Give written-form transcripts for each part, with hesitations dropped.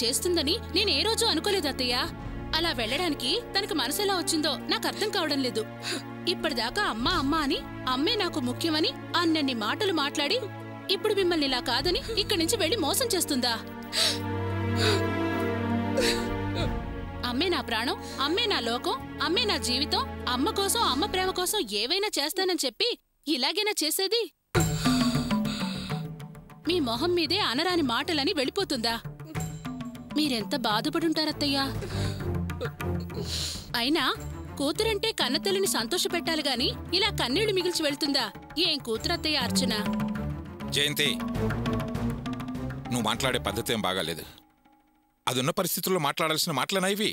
చేస్తుందని నేను ఏ రోజు అనుకోలేదు అత్తయ్య. అలా వెళ్ళడానికి తనకి మనసెలా వచ్చిందో నాకు అర్థం కావడం లేదు. ఇప్పటిదాకా అమ్మా అమ్మా అని అమ్మే నాకు ముఖ్యమని అన్నన్ని మాటలు మాట్లాడి ఇప్పుడు మిమ్మల్ని ఇలా కాదని ఇక్కడి నుంచి వెళ్లి మోసం చేస్తుందా? అమ్మే నా ప్రాణం, అమ్మే నా లోకం, అమ్మే నా జీవితం, అమ్మ కోసం అమ్మ ప్రేమ కోసం ఏవైనా చేస్తానని చెప్పి ఇలాగైనా చేసేది? మీ మొహం మీదే అనరాని మాటలని వెళ్ళిపోతుందా? మీరెంత బాధపడుంటారత్తయ్యా. అయినా కూతురంటే కన్నతల్లిని సంతోషపెట్టాలి గాని ఇలా కన్నీళ్లు మిగిల్చి వెళ్తుందా? ఏం కూతురత్తయ్య అర్చన? జయంతి, నువ్వు మాట్లాడే పద్ధతి ఏం బాగాలేదు. అదున్న పరిస్థితుల్లో మాట్లాడాల్సిన మాటలేనా ఇవి?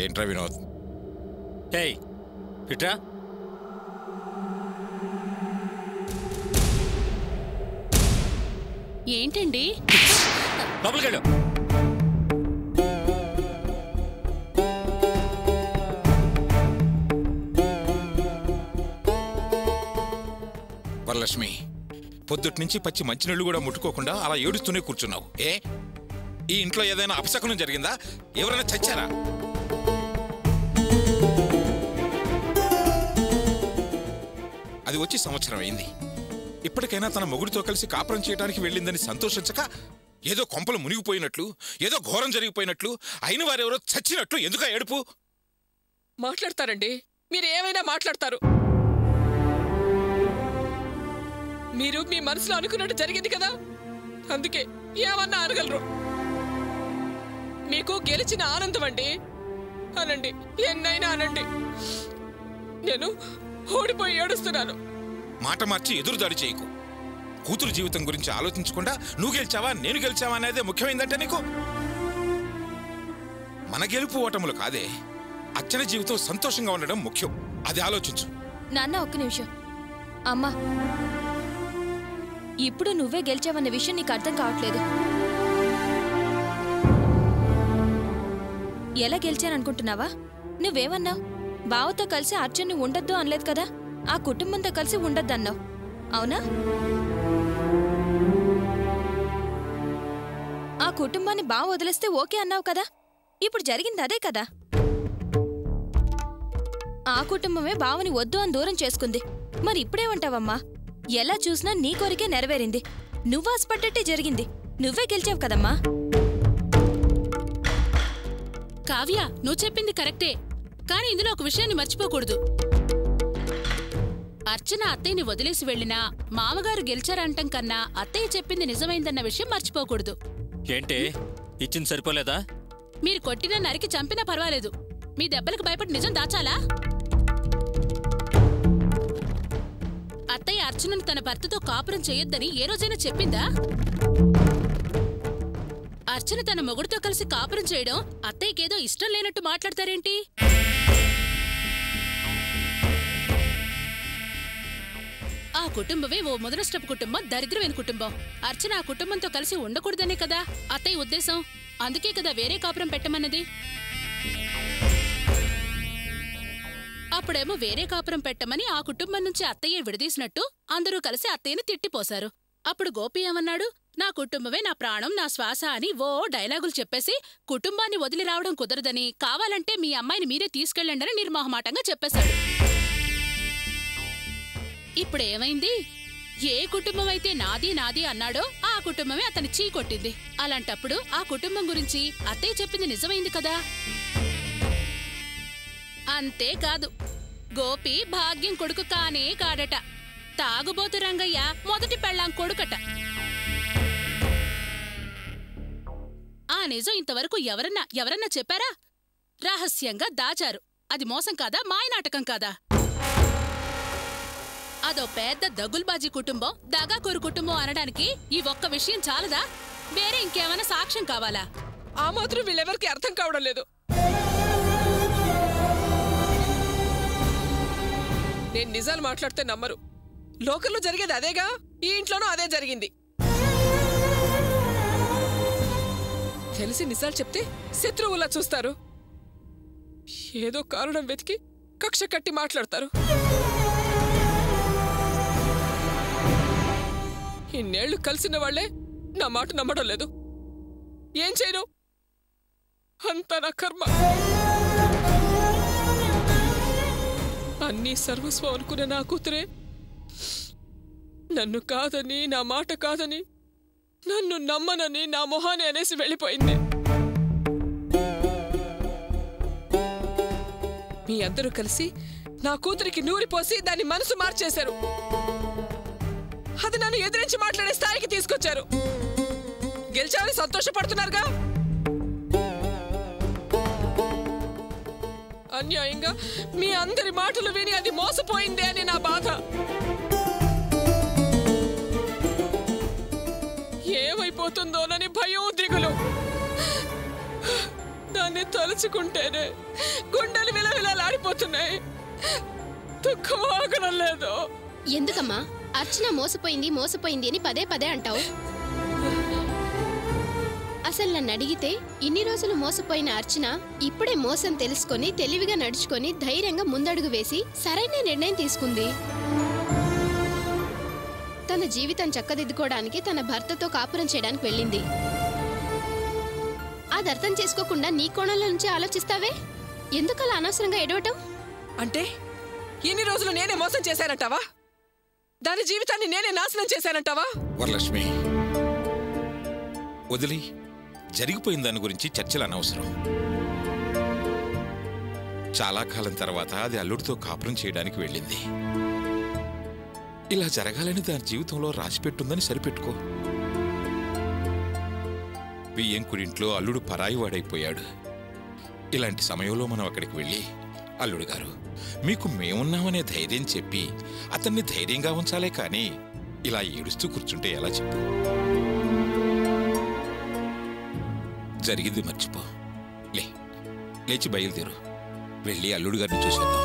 ఏంట్రా వినోద్? ఇట్రా. ఏంటండి? లోపలికెళ్ళు. వరలక్ష్మి, పొద్దుట్నుంచి పచ్చి మంచినీళ్ళు కూడా ముట్టుకోకుండా అలా ఏడుస్తూనే కూర్చున్నావు. ఈ ఇంట్లో ఏదైనా అపశకునం జరిగిందా? ఎవరైనా చచ్చారా? అది వచ్చి సంవత్సరం అయింది. ఇప్పటికైనా తన మొగుడితో కలిసి కాపురం చేయడానికి వెళ్ళిందని సంతోషించక ఏదో కొంపలు మునిగిపోయినట్లు, ఏదో ఘోరం జరిగిపోయినట్లు, అయిన వారెవరో చచ్చినట్లు ఎందుకు ఏడుపు? మాట్లాడతారండి, మీరు ఏమైనా మాట్లాడతారు. మీరు మీ మనసులో అనుకున్నట్టు జరిగింది కదా, అందుకే ఏమన్నా అనగలరు. మీకు గెలిచిన ఆనందం అండి, అనండి, ఎన్నైనా అనండి. నేను ఓడిపోయి ఏడుస్తున్నాను. మాట మార్చి ఎదురుదాడి చేయకు. కూతురు జీవితం గురించి ఆలోచించకుండా నువ్వు గెలిచావా నేను గెలిచావా అనేదే ముఖ్యమైందంటే నీకు? మన గెలుపు ఓటములు కాదే, అర్చన జీవితం సంతోషంగా ఉండడం ముఖ్యం. అది ఆలోచించు. నాన్న ఒక్క నిమిషం. అమ్మా, ఇప్పుడు నువ్వే గెలిచావన్న విషయం నీకు అర్థం కావట్లేదు. ఎలా గెలిచాననుకుంటున్నావా? నువ్వేమన్నావు? బావతో కలిసి అర్చన్ని ఉండొద్దు అనలేదు కదా, ఆ కుటుంబంతో కలిసి ఉండొద్దన్నావు, అవునా? ఆ కుటుంబాన్ని బావ వదిలేస్తే ఓకే అన్నావు కదా, ఇప్పుడు జరిగింది అదే కదా. ఆ కుటుంబమే బావని వద్దు అని దూరం చేసుకుంది. మరి ఇప్పుడేమంటావమ్మా? ఎలా చూసినా నీ కోరికే నెరవేరింది. నువ్వు ఆశపడ్డట్టే జరిగింది. నువ్వే గెలిచావు కదమ్మా. కావ్య, నువ్వు చెప్పింది కరెక్టే, కానీ ఇందులో ఒక విషయాన్ని మర్చిపోకూడదు. అర్చన అత్తయ్యని వదిలేసి వెళ్ళినా మామగారు గెలిచారంటం కన్నా అత్తయ్య చెప్పింది నిజమైందన్న విషయం మర్చిపోకూడదు. ఏంటి ఇచ్చింది సరిపోలేదా? మీరు కొట్టినా నరికి చంపినా పర్వాలేదు, మీ దెబ్బలకు భయపడి నిజం దాచాలా? అత్తయ్య అర్చనను తన భర్తతో కాపురం చేయొద్దని ఏ రోజైనా చెప్పిందా? అర్చన తన మొగుడితో కలిసి కాపురం చేయడం అత్తయ్యకేదో ఇష్టం లేనట్టు మాట్లాడతారేంటి? ఆ కుటుంబమే ఓ ముదనష్టపు కుటుంబం, దరిద్రమైన కుటుంబం. అర్చన ఆ కుటుంబంతో కలిసి ఉండకూడదనే కదా అత్తయ్య ఉద్దేశం. అందుకే కదా వేరే కాపురం పెట్టమన్నది. అప్పుడేమో వేరే కాపురం పెట్టమని ఆ కుటుంబం నుంచి అత్తయ్య విడదీసినట్టు అందరూ కలిసి అత్తయ్యని తిట్టిపోశారు. అప్పుడు గోపి ఏమన్నాడు? నా కుటుంబమే నా ప్రాణం, నా శ్వాస అని ఓ డైలాగులు చెప్పేసి కుటుంబాన్ని వదిలి రావడం కుదరదని, కావాలంటే మీ అమ్మాయిని మీరే తీసుకెళ్ళండి అని నిర్మోహమాటంగా చెప్పేశాడు. ఇప్పుడేమైంది? ఏ కుటుంబం అయితే నాది నాది అన్నాడో ఆ కుటుంబమే అతని చీ కొట్టింది. అలాంటప్పుడు ఆ కుటుంబం గురించి అత్తయ్య చెప్పింది నిజమైంది కదా. అంతేకాదు, గోపి భాగ్యం కొడుకు కానే కాడట, తాగుబోతు రంగయ్య మొదటి పెళ్ళాం కొడుకట. ఆ నిజం ఇంతవరకు ఎవరన్నా చెప్పారా? రహస్యంగా దాచారు. అది మోసం కాదా, మాయనాటకం కాదా? అదో పెద్ద దగుల్బాజీ కుటుంబం, దగాకోరు కుటుంబం అనడానికి ఈ ఒక్క విషయం చాలదా? వేరే ఇంకేమైనా సాక్ష్యం కావాలా? ఆ మాత్రం వీళ్ళెవరికి అర్థం కావడం లేదు. నేను నిజాలు మాట్లాడితే నమ్మరు. లోకల్లో జరిగేది అదేగా, ఈ ఇంట్లోనూ అదే జరిగింది. తెలిసి నిజాలు చెప్తే శత్రువులా చూస్తారు. ఏదో కారణం వెతికి కక్ష కట్టి మాట్లాడతారు. ఇన్నేళ్లు కలిసిన వాళ్లే నా మాట నమ్మడం లేదు. ఏం చేయను? అంత నా కర్మ. అన్నీ సర్వస్వం అనుకున్న నా కూతురే నన్ను కాదని, నా మాట కాదని, నన్ను నమ్మనని నా మొహాన్ని అనేసి వెళ్ళిపోయింది. మీ అందరూ కలిసి నా కూతురికి నూరిపోసి దాని మనసు మార్చేశారు. అది నన్ను ఎదిరించి మాట్లాడే స్థాయికి తీసుకొచ్చారు. గెలిచామని సంతోషపడుతున్నారుగా. అన్యాయంగా మీ అందరి మాటలు విని అది మోసపోయిందే అని నా బాధ. ఏమైపోతుందోనని భయం, దిగులు. దాన్ని తలుచుకుంటేనే గుండెలు విలవిలాడిపోతున్నాయి. దుఃఖం ఆగడం లేదు. ఎందుకమ్మా అర్చన మోసపోయింది మోసపోయింది అని పదే పదే అంటావు? అసలు నన్ను అడిగితే ఇన్ని రోజులు మోసపోయిన అర్చన ఇప్పుడే మోసం తెలుసుకొని తెలివిగా నడుచుకొని ధైర్యంగా ముందడుగు వేసి సరైన నిర్ణయం తీసుకుంది. తన జీవితం చక్కదిద్దుకోవడానికి తన భర్తతో కాపురం చేయడానికి వెళ్ళింది. అది అర్థం చేసుకోకుండా నీ కోణంలో నుంచి ఆలోచిస్తావే? ఎందుకలా అనవసరంగా ఎడవటం? అంటే ఇన్ని రోజులు నేనే మోసం చేశానంటావా? దాని జీవితాన్ని నేనే నాశనం చేశానంటావా? వరలక్ష్మి, వదిలి జరిగిపోయిన దాని గురించి చర్చలు అనవసరం. చాలా కాలం తర్వాత అది అల్లుడితో కాపురం చేయడానికి వెళ్ళింది. ఇలా జరగాలని దాని జీవితంలో రాసిపెట్టుందని సరిపెట్టుకో. బియ్యంకుడింట్లో అల్లుడు పరాయి వాడైపోయాడు. ఇలాంటి సమయంలో మనం అక్కడికి వెళ్ళి, అల్లుడు గారు మీకు మేమున్నామనే ధైర్యం చెప్పి అతన్ని ధైర్యంగా ఉంచాలే కానీ ఇలా ఏడుస్తూ కూర్చుంటే ఎలా చెప్పు? జరిగింది మర్చిపో. లేచి బయలుదేరు, వెళ్ళి అల్లుడు గారిని చూసేద్దాం.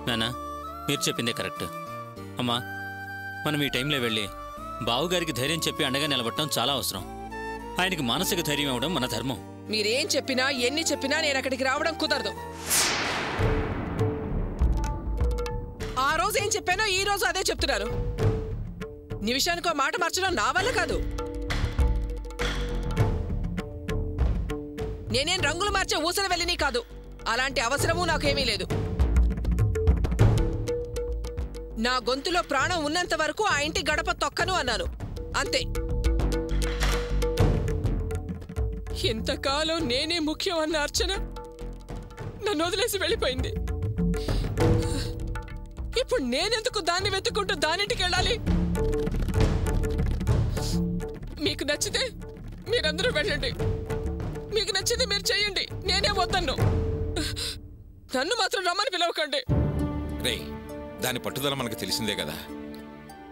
నానా, మీరు చెప్పిందే కరెక్ట్. అమ్మా, మనం ఈ టైంలో వెళ్ళి బావుగారికి ధైర్యం చెప్పి అండగా నిలబడటం చాలా అవసరం. ఆయనకి మానసిక ధైర్యం ఇవ్వడం మన ధర్మం. మీరేం చెప్పినా ఎన్ని చెప్పినా నేను అక్కడికి రావడం కుదరదు. ఆ రోజు ఏం చెప్పానో ఈ రోజు అదే చెప్తున్నారు. నిమిషానికో మాట మార్చడం నా వల్ల కాదు. నేనేం రంగులు మార్చే ఊసల వెళ్ళని కాదు. అలాంటి అవసరమూ నాకేమీ లేదు. నా గొంతులో ప్రాణం ఉన్నంత వరకు ఆ ఇంటి గడప తొక్కను అన్నాను, అంతే. ఇంతకాలం నేనే ముఖ్యం అన్న అర్చన నన్ను వదిలేసి వెళ్ళిపోయింది. ఇప్పుడు నేనెందుకు దాన్ని వెతుక్కుంటూ దానింటికి వెళ్ళాలి? మీకు నచ్చితే మీరందరూ వెళ్ళండి, మీకు నచ్చింది మీరు చెయ్యండి. నేనే వద్దన్ను. నన్ను మాత్రం రమ్మని పిలవకండి. రే, దాని పట్టుదల మనకు తెలిసిందే కదా.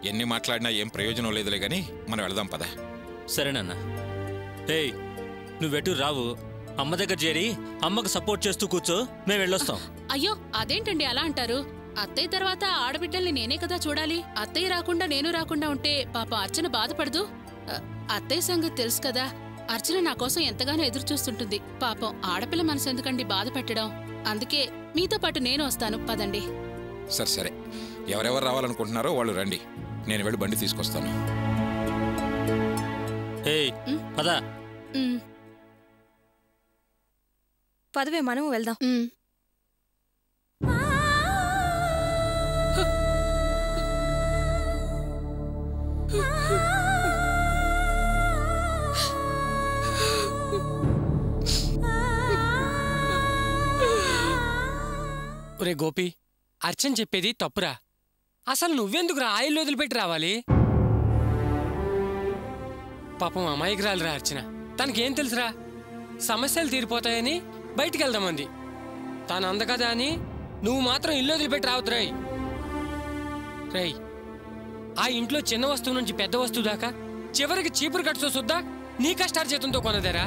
ఎన్ని మాట్లాడినా ఏం ప్రయోజనం లేదులే గాని మనం వెళదాం పద. సరేనన్నా. ఏయ్, నువ్వెటు రావు. అమ్మ దగ్గర చేరి అమ్మకు సపోర్ట్ చేస్తూ కూర్చో, మేము వెళ్ళొస్తాం. అయ్యో, అదేంటండి అలా అంటారు? అత్తయ్య తర్వాత ఆడబిడ్డల్ని నేనే కదా చూడాలి. అత్తయ్య రాకుండా నేను రాకుండా ఉంటే పాప అర్చన బాధపడదు. అత్తయ్య సంగతి తెలుసు కదా, అర్చన నా కోసం ఎంతగానో ఎదురు చూస్తుంటుంది. పాపం ఆడపిల్ల మనసు ఎందుకండి బాధ పెట్టడం? అందుకే మీతో పాటు నేను వస్తాను, పదండి. సరే సరే, ఎవరెవరు రావాలనుకుంటున్నారో వాళ్ళు రండి. నేను వెళ్ళి బండి తీసుకొస్తాను. ఏయ్, పదా. పదవే, మనము వెళ్దాం. ఒరే గోపి, అర్చన చెప్పేది తప్పురా. అసలు నువ్వెందుకురా ఆయిల్ వదిలిపెట్టి రావాలి? పాపం అమాయకురాలురా అర్చన. తనకేం తెలుసురా? సమస్యలు తీరిపోతాయని బయటికి వెళ్దామంది. తాను అందకదా అని నువ్వు మాత్రం ఇల్లు వదిలిపెట్టి రావద్దురాయ్. రై, ఆ ఇంట్లో చిన్న వస్తువు నుంచి పెద్ద వస్తువు దాకా చివరికి చీపురు కట్టుతో సుద్దా నీ కష్టార్జితంతో కొనదేరా.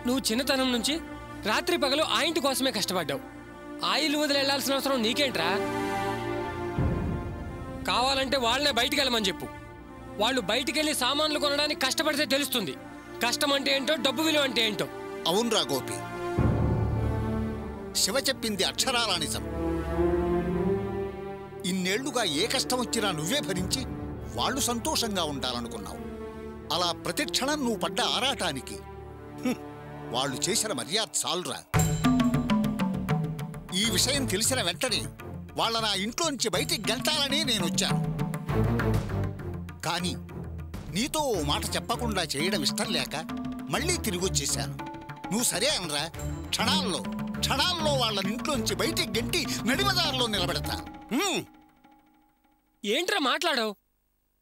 నువ్వు చిన్నతనం నుంచి రాత్రి పగలు ఆ ఇంటి కోసమే కష్టపడ్డావు. ఆ ఇల్లు వదిలి వెళ్లాల్సిన అవసరం నీకేంట్రా? కావాలంటే వాళ్ళనే బయటికి వెళ్ళమని చెప్పు. వాళ్ళు బయటికెళ్ళి సామాన్లు కొనడానికి కష్టపడితే తెలుస్తుంది కష్టం అంటే ఏంటో, డబ్బు విలువ అంటే ఏంటో. అవునరా గోపి, శివ చెప్పింది అక్షరాల నిజం. ఇన్నేళ్లుగా ఏ కష్టం వచ్చినా నువ్వే భరించి వాళ్ళు సంతోషంగా ఉండాలనుకున్నావు. అలా ప్రతి క్షణం నువ్వు పడ్డ ఆరాటానికి వాళ్ళు చేసిన మర్యాద చాలురా. ఈ విషయం తెలిసిన వెంటనే వాళ్ళ నా ఇంట్లోంచి బయటికి గంటాలని నేనొచ్చాను. కానీ నీతో ఓ మాట చెప్పకుండా చేయడం ఇష్టం లేక మళ్ళీ తిరిగొచ్చేశాను. నువ్వు సరే అనరా, క్షణాల్లో వాళ్ళ ఇంట్లోంచి బయటికి గంటి నడిమదారిలో నిలబెడతా. ఏంట్రా మాట్లాడవు?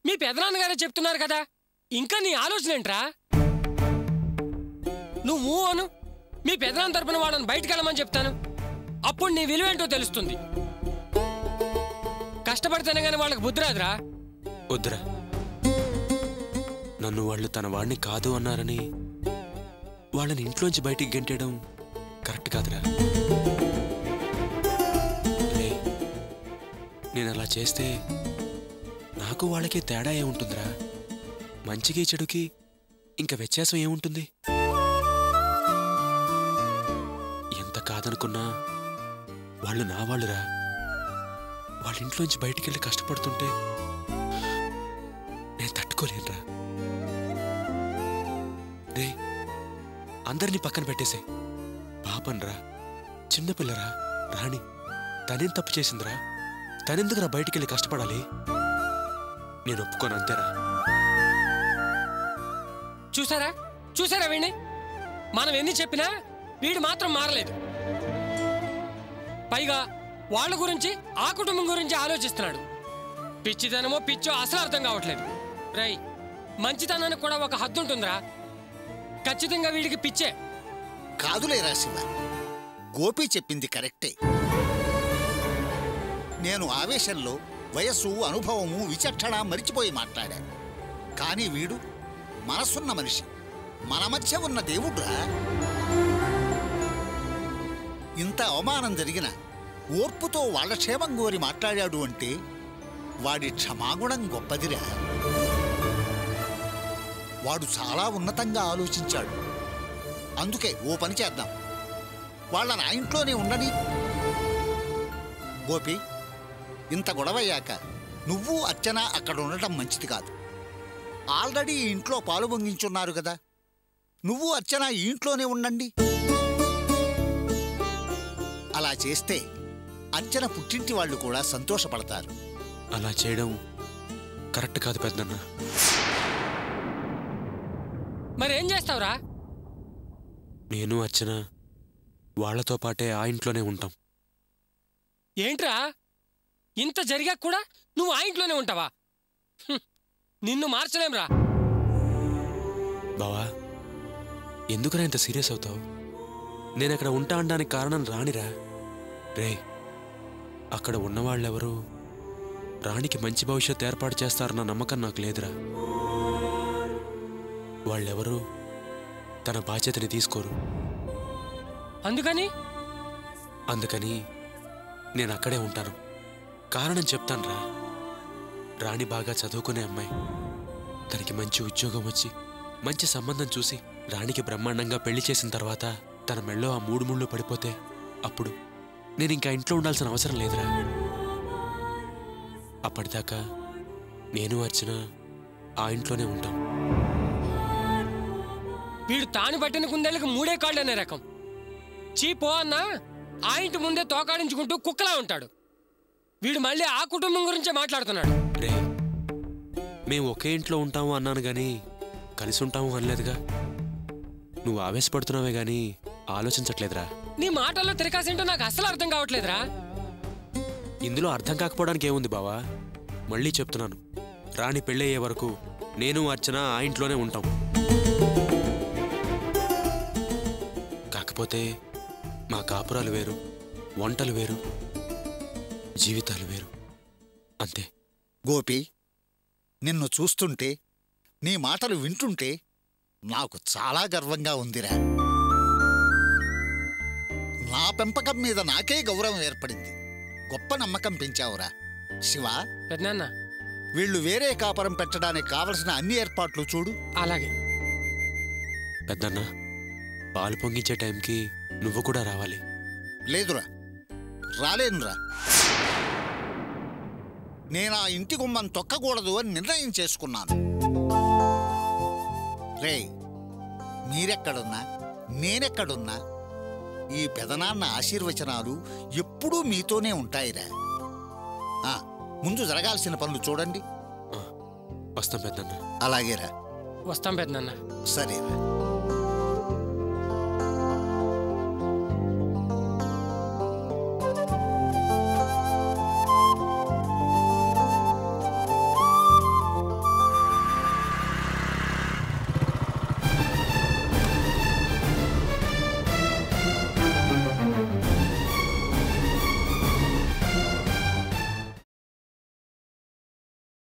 మీ పెదనాన్నగారే చెప్తున్నారు కదా, ఇంకా నీ ఆలోచన ఏంట్రా? నువ్వు మూవ్ అను, మీ పెదనాన్న తరపున వాళ్ళని బయటికి వెళ్ళమని చెప్తాను. అప్పుడు నీ విలువేంటో తెలుస్తుంది. కష్టపడితేనే గానీ వాళ్ళకి బుద్ధి రాదురా. వద్దురా, నన్ను వాళ్ళు తన వాడిని కాదు అన్నారని వాళ్ళని ఇంట్లోంచి బయటికి గెంటేయడం కరెక్ట్ కాదురా. నేను అలా చేస్తే నాకు వాళ్ళకి తేడా ఏముంటుందిరా? మంచికి చెడుకి ఇంకా వ్యత్యాసం ఏముంటుంది? ఎంత కాదనుకున్నా వాళ్ళు నా వాళ్ళురా. వాళ్ళ ఇంట్లోంచి బయటికి వెళ్ళి కష్టపడుతుంటే నేను తట్టుకోలేనురా. రే, అందరినీ పక్కన పెట్టేసే. పాపన్రా, చిన్నపిల్లరా, రాణి తనేం తప్పు చేసిందిరా? తనెందుకురా బయటికి వెళ్ళి కష్టపడాలి? నేను ఒప్పుకోను, అంతేరా. చూసారా వీణ్ణి? మనం ఎన్ని చెప్పినా వీడు మాత్రం మారలేదు. పైగా వాళ్ళ గురించి, ఆ కుటుంబం గురించి ఆలోచిస్తున్నాడు. పిచ్చితనమో పిచ్చో అసలు అర్థం కావట్లేదు. రై, మంచితనానికి కూడా ఒక హద్దు ఉంటుందిరా. ఖచ్చితంగా వీడికి పిచ్చే. కాదులేరా శివ, గోపి చెప్పింది కరెక్టే. నేను ఆవేశంలో వయస్సు, అనుభవము, విచక్షణ మరిచిపోయి మాట్లాడా. కానీ వీడు మనసున్న మనిషి, మన మధ్య ఉన్న దేవుడ్రా. ఇంత అవమానం జరిగిన ఓర్పుతో వాళ్ళ క్షేమం కోరి మాట్లాడాడు అంటే వాడి క్షమాగుణం గొప్పదిరా. వాడు చాలా ఉన్నతంగా ఆలోచించాడు. అందుకే ఓ పని చేద్దాం, వాళ్ళ నా ఇంట్లోనే ఉండని. గోపి, ఇంత గొడవయ్యాక నువ్వు అర్చన అక్కడ ఉండటం మంచిది కాదు. ఆల్రెడీ ఈ ఇంట్లో పాలు పొంగించున్నారు కదా, నువ్వు అర్చన ఈ ఇంట్లోనే ఉండండి. అలా చేస్తే అర్చన పుట్టింటి వాళ్ళు కూడా సంతోషపడతారు. అలా చేయడం కరెక్ట్ కాదు పెద్దన్న. మరేం చేస్తావురా? నేను అర్చన వాళ్లతో పాటే ఆ ఇంట్లోనే ఉంటాం. ఏంట్రా, ఇంత జరిగా కూడా నువ్వు ఆ ఇంట్లోనే ఉంటావా? నిన్ను మార్చలేంరా. బావా, ఎందుకురా ఇంత సీరియస్ అవుతావు? నేనక్కడ ఉంటా అనడానికి కారణం రాణిరా. రే, అక్కడ ఉన్నవాళ్ళెవరూ రాణికి మంచి భవిష్యత్తు ఏర్పాటు చేస్తారన్న నమ్మకం నాకు లేదురా. వాళ్ళెవరూ తన బాధ్యతని తీసుకోరు. అందుకని నేను అక్కడే ఉంటాను. కారణం చెప్తానురా. రాణి బాగా చదువుకునే అమ్మాయి. తనకి మంచి ఉద్యోగం వచ్చి మంచి సంబంధం చూసి రాణికి బ్రహ్మాండంగా పెళ్లి చేసిన తర్వాత తన మెళ్ళో ఆ 3 ముళ్ళు పడిపోతే అప్పుడు నేను ఇంకా ఇంట్లో ఉండాల్సిన అవసరం లేదురా. అప్పటిదాకా నేను అర్చన ఆ ఇంట్లోనే ఉంటాం. వీడు తాను పట్టిన కుందేళ్ళకి 3 కాళ్ళు అనే రకం. చీపో అన్నా ఆ ఇంటి ముందే తోకాడించుకుంటూ కుక్కలా ఉంటాడు. వీడు మళ్ళీ ఆ కుటుంబం గురించే మాట్లాడుతున్నాడు. రే, మేము ఒకే ఇంట్లో ఉంటాము అన్నాను గాని కలిసి ఉంటాము అనలేదుగా. నువ్వు ఆవేశపడుతున్నావే గాని ఆలోచించట్లేదురా. నీ మాటల్లో తిరకాసేంటో నాకు అసలు అర్థం కావట్లేదురా. ఇందులో అర్థం కాకపోవడానికి ఏముంది బావా? మళ్ళీ చెప్తున్నాను, రాణి పెళ్ళయ్యే వరకు నేను అర్చన ఆ ఇంట్లోనే ఉంటాం. కాకపోతే మా కాపురాలు వేరు, వంటలు వేరు, జీవితాలు వేరు, అంతే. గోపి, నిన్ను చూస్తుంటే, నీ మాటలు వింటుంటే నాకు చాలా గర్వంగా ఉందిరా. నా పెంపకం మీద నాకే గౌరవం ఏర్పడింది. గొప్ప నమ్మకం పెంచావురా. శివ, పెద్దనాన్న, వీళ్ళు వేరే కాపురం పెట్టడానికి కావలసిన అన్ని ఏర్పాట్లు చూడు. అలాగే. పెద్దన్న, పాలు పొంగించే టైంకి నువ్వు కూడా రావాలి. లేదురా, రాలేనురా. నేను ఆ ఇంటి గుమ్మం తొక్కకూడదు అని నిర్ణయం చేసుకున్నాను. రే, మీరెక్కడున్నా నేనెక్కడున్నా ఈ పెదనాన్న ఆశీర్వచనాలు ఎప్పుడూ మీతోనే ఉంటాయిరా. ముందు జరగాల్సిన పనులు చూడండి. వస్తాం పెద్దన్న. అలాగేరా. వస్తాం పెద్దనాన్న. సరేరా.